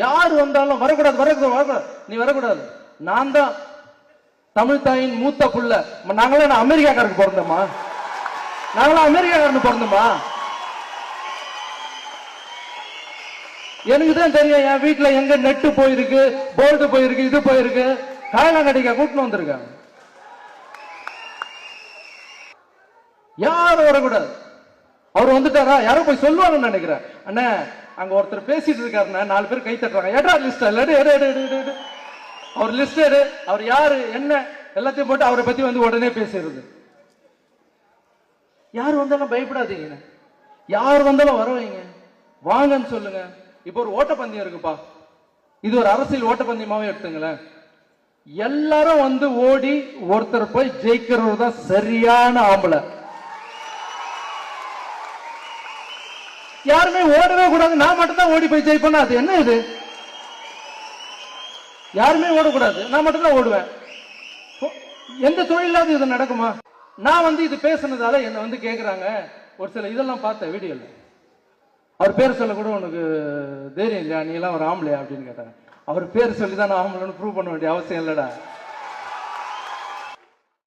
யார் வந்தாலும் வரக்கூடாது வரக்கூடாது வரக்கூடாது, நீ வரக்கூடாது. நான் தான் தமிழ் தாயின் மூத்த புள்ள. நாங்களாம் அமெரிக்காக்காரருக்கு பிறந்தோமா? நாங்களாம் அமெரிக்காக்காரனு பிறந்தோமா? எனக்கு தான் தெரியும் என் வீட்டுல எங்க நெட்டு போயிருக்கு, போல்ட் போயிருக்கு, இது போயிருக்கு. காயலாங்கடிக்கா கூட்டின்னு வந்திருக்காங்க. யாரும் வரக்கூடாது. அவர் வந்துட்டாரா? யாரோ போய் சொல்லுவாங்கன்னு நினைக்கிறேன். அண்ணா அங்க ஒருத்தர் பேசிட்டு இருக்காருன்னா 4 பேர் கை தட்டுறாங்க. எடா லிஸ்ட் அவர் லிஸ்ட் எடு, அவர் யாரு என்ன எல்லாத்தையும் போட்டு அவரை பத்தி வந்து உடனே பேசுறது. யார் வந்தாலும் பயப்படாதீங்க, யார் வந்தாலும் வர வைங்க, வாங்கன்னு சொல்லுங்க. இப்போ ஒரு ஓட்டப்பந்தயம் இருக்குப்பா, இது ஒரு அரசியல் ஓட்டப்பந்தயமாவே எடுத்துங்களேன். எல்லாரும் வந்து ஓடி ஒருத்தர் போய் ஜெயிக்கிறது தான் சரியான ஆம்பளை. யாருமே ஓடவே கூடாது, நான் மட்டும் தான் ஓடி போய் ஜெயிப்பேன். அது என்ன இது? யாருமே ஓடக்கூடாது, நான் மட்டும் தான் ஓடுவேன். எந்த தொழிலாவது இது நடக்குமா? நான் வந்து இது பேசுனதால என்ன வந்து கேக்குறாங்க. ஒரு சில இதெல்லாம் பார்த்தேன் வீடியோல. அவர் பேர் சொல்ல கூட உனக்கு தைரியம் இல்லையா, நீ எல்லாம் ஒரு ஆம்பளையா அப்படின்னு கேட்டாங்க. அவர் பேர் சொல்லி தான் நான் ஆம்பளைன்னு ப்ரூவ் பண்ண வேண்டிய அவசியம் இல்லடா.